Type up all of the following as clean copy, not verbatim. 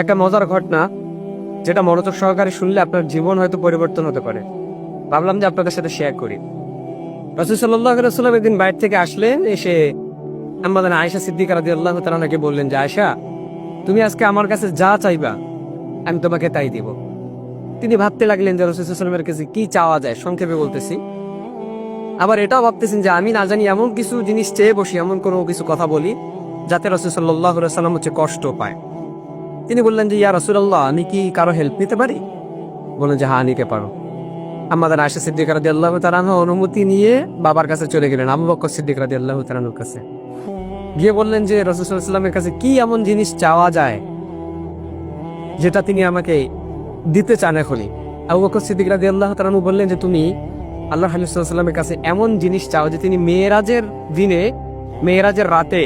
একটা মজার ঘটনা, যেটা মনোযোগ সহকারে শুনলে আপনার জীবন হয়তো পরিবর্তন হতে পারে। ভাবলাম যে আপনাদের সাথে শেয়ার করি। রাসূল সাল্লাল্লাহু আলাইহি ওয়াসাল্লাম একদিন বাইরে থেকে আসলেন, এসে আমাদের আয়েশা সিদ্দিকা রাদিয়াল্লাহু তাআলা আনহাকে বললেন যে, আয়েশা, তুমি আজকে আমার কাছে যা চাইবা আমি তোমাকে তাই দিব। তিনি ভাবতে লাগলেন যে রাসূল সাল্লাল্লাহু আলাইহি ওয়াসাল্লামের কাছে কি চাওয়া যায়, সংক্ষেপে বলতেছি। আবার এটাও ভাবতেছেন যে আমি না জানি এমন কিছু জিনিস চেয়ে বসি, এমন কোনো কিছু কথা বলি যাতে রাসূল সাল্লাল্লাহু আলাইহি ওয়াসাল্লাম কষ্ট পায়। তিনি বললেন যে, ইয়া রাসূলুল্লাহ, আমি কি কারো হেল্প নিতে পারি? বললেন যে হ্যাঁ, নিতে পারো। আমাদের আয়েশা সিদ্দিকা রাদিয়াল্লাহু তাআলা আনহা অনুমতি নিয়ে বাবার কাছে চলে গেলেন, আবু বকর সিদ্দিক রাদিয়াল্লাহু তাআলা আনহুর কাছে গিয়ে বললেন যে রাসূল সাল্লাল্লাহু আলাইহি ওয়াসাল্লামের কাছে কি এমন জিনিস চাওয়া যায় যেটা তিনি আমাকে দিতে চান এখনই। আবু বকর সিদ্দিক রাদিয়াল্লাহু তাআলা আনহু বললেন যে, তুমি আল্লাহর হাবিব সাল্লাল্লাহু আলাইহি ওয়াসাল্লামের কাছে এমন জিনিস চাও যে তিনি মেরাজের দিনে, মেরাজের রাতে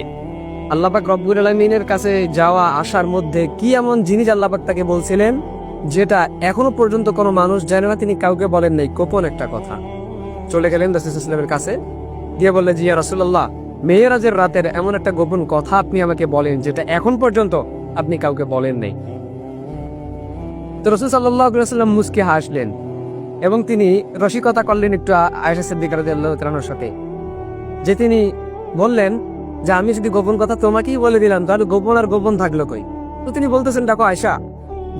আল্লাহ পাক রব্বুল আলামিনের কাছে যাওয়া আসার মধ্যে কি এমন জিনিস আল্লাহ পাক তাকে বলছিলেন যেটা এখনো পর্যন্ত কোনো মানুষ জানে না, তিনি কাউকে বলেন নাই, গোপন একটা কথা। চলে গেলেন রাসূল সাল্লাল্লাহু আলাইহি ওয়াসাল্লামের কাছে, গিয়ে বললেন যে, ইয়া রাসূলুল্লাহ, মেরাজের রাতের এমন একটা গোপন কথা আপনি আমাকে বলেন যেটা এখন পর্যন্ত আপনি কাউকে বলেন নাই। তো রাসূল সাল্লাল্লাহু আলাইহি ওয়াসাল্লাম মুস্কি হাসলেন এবং তিনি রসিকতা করলেন একটু আয়েশা সিদ্দিকা রাদিয়াল্লাহু তাআলার সাথে, যে তিনি বললেন যে, আমি যদি গোপন কথা তোমাকেই বলে দিলাম তাহলে গোপন আর গোপন থাকলো কই? তো তিনি বলতেছেন, দেখো আয়েশা,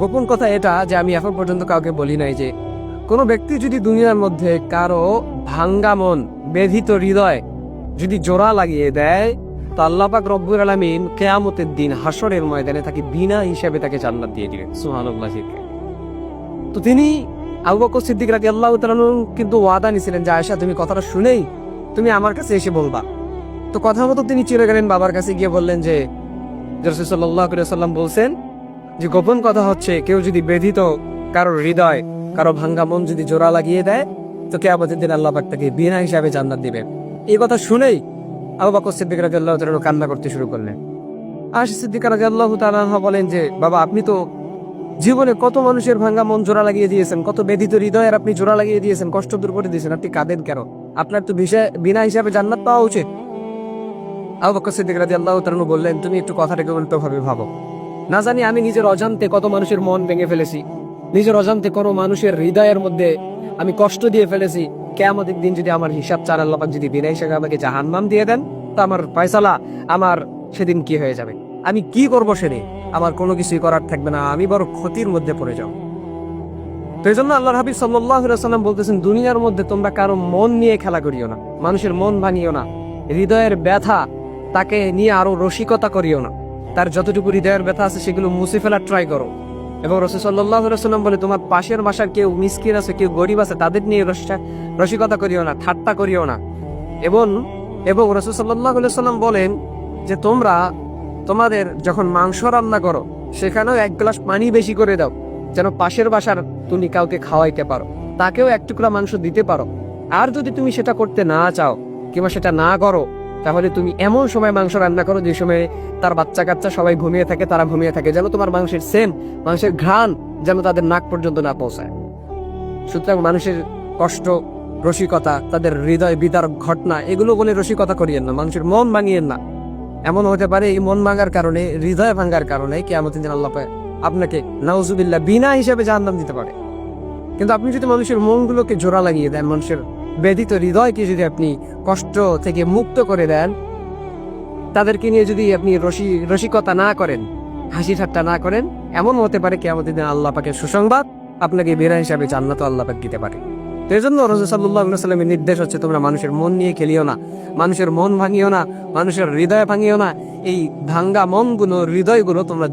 গোপন কথা এটা যে আমি এখন পর্যন্ত কাউকে বলি নাই যে কোনো ব্যক্তি যদি দুনিয়ার মধ্যে কারো ভাঙ্গা মন, ব্যথিত হৃদয় যদি জোড়া লাগিয়ে দেয়, তো আল্লাহ পাক রব্বুল আলামিন কিয়ামতের দিন হাসরের ময়দানে তাকে বিনা হিসাবে তাকে জান্নাত দিয়ে দিবেন। সুবহানাল্লাহ। তো তিনি আবু বকর সিদ্দিক রাদিয়াল্লাহু তাআলা আনহু কিন্তু ওয়াদা নিছিলেন যে, আয়েশা, তুমি কথাটা শুনেই তুমি আমার কাছে এসে বলবা। তো কথা মতো তিনি চলে গেলেন, বাবার কাছে গিয়ে বললেন যে রাসূল সাল্লাল্লাহু আলাইহি ওয়াসাল্লাম বলছেন যে গোপন কথা হচ্ছে কেউ যদি ব্যথিত কারো হৃদয়, কারো ভাঙ্গা মন যদি জোড়া লাগিয়ে দেয়, তো কিয়ামতের দিন আল্লাহ পাক তাকে বিনা হিসাবে জান্নাত দিবেন। এই কথা শুনেই আবু বকর সিদ্দিক রাদিয়াল্লাহু তাআলা কান্না করতে শুরু করলেন। আয়েশা সিদ্দিকা রাদিয়াল্লাহু তাআলা আনহা বলেন যে, বাবা, আপনি তো জীবনে কত মানুষের ভাঙ্গা মন জোড়া লাগিয়ে দিয়েছেন, কত ব্যথিত হৃদয়ের আপনি জোড়া লাগিয়ে দিয়েছেন, কষ্ট দূর করে দিয়েছেন, আপনি কাঁদেন কেন? আপনার তো বিনা হিসাবে জান্নাত পাওয়া উচিত। আবু বকর সিদ্দিক রাদিয়াল্লাহু তাআলা আনহু বললেন, তুমি একটু কথাটাকে উল্টোভাবে ভাবো। না জানি আমি নিজের অজান্তে কত মানুষের মন ভেঙে ফেলেছি, নিজের অজান্তে কোনো মানুষের হৃদয়ের মধ্যে আমি কষ্ট দিয়ে ফেলেছি। কিয়ামতের দিন যদি আমার হিসাব চান, আল্লাহ পাক যদি বিনা হিসাবে আমাকে জাহান্নাম দিয়ে দেন, তো আমার ফয়সালা আমার সেদিন কি হয়ে যাবে? আমি কি করবো সেদিন? আমার কোনো কিছুই করার থাকবে না, আমি বড় ক্ষতির মধ্যে পড়ে যাও। তো এই জন্য আল্লাহর হাবিব সাল্লাল্লাহু আলাইহি ওয়াসাল্লাম বলতেছেন, দুনিয়ার মধ্যে তোমরা কারো মন নিয়ে খেলা করিও না, মানুষের মন ভাঙিও না, হৃদয়ের ব্যথা তাকে নিয়ে আরো রসিকতা করিও না। তার যতটুকু হৃদয়ের ব্যথা আছে সেগুলো মুছে ফেলার ট্রাই করো। এবং রাসূল সাল্লাল্লাহু আলাইহি ওয়াসাল্লাম বলে, তোমার পাশের বাসার কেউ মিসকিন আছে, কেউ গরিব আছে, তাদের নিয়ে রসিকতা করিও না, ঠাট্টা করিও না। এবং রাসূল সাল্লাল্লাহু আলাইহি ওয়াসাল্লাম বলেন যে, তোমরা তোমাদের যখন মাংস রান্না করো সেখানেও এক গ্লাস পানি বেশি করে দাও, যেন পাশের বাসার তুমি কাউকে খাওয়াইতে পারো, তাকেও এক টুকরা মাংস দিতে পারো। আর যদি তুমি সেটা করতে না চাও কিংবা সেটা না করো, তাহলে তুমি এমন সময় মাংস রান্না করো যে সময় তার বাচ্চা কাচ্চা সবাই ঘুমিয়ে থাকে, তারা ঘুমিয়ে থাকে, যেন তোমার মাংসের ঘ্রাণ যেন তাদের নাক পর্যন্ত না পৌঁছায়। সুতরাং মানুষের কষ্ট, রসিকতা, তাদের হৃদয় বিদারক ঘটনা, এগুলো বলে রসিকতা করিয়েন না, মানুষের মন ভাঙিয়েন না। এমন হতে পারে এই মন ভাঙার কারণে, হৃদয় ভাঙার কারণে কিয়ামতের দিন আল্লাহ আপনাকে নাউজুবিল্লাহ বিনা হিসাবে জাহান্নাম দিতে পারে। কিন্তু আপনি যদি মানুষের মনগুলোকে জোড়া লাগিয়ে দেন, মানুষের ব্যথিত হৃদয়কে যদি আপনি কষ্ট থেকে মুক্ত করে দেন, তাদেরকে নিয়ে যদি আপনি রসিকতা না করেন, হাসি ঠাট্টা না করেন, এমন হতে পারে কিয়ামতের দিন আল্লাহ পাকের সুসংবাদ আপনাকে বিনা হিসাবে জান্নাত আল্লাহ পাক দিতে পারে। তো এই জন্য রাসূল সাল্লাল্লাহু আলাইহি ওয়াসাল্লামের নির্দেশ হচ্ছে, তোমরা মানুষের মন নিয়ে খেলিও না, মানুষের মন ভাঙিও না, মানুষের হৃদয় ভাঙিও না। এই ভাঙ্গা মনগুলো, হৃদয়গুলো তোমরা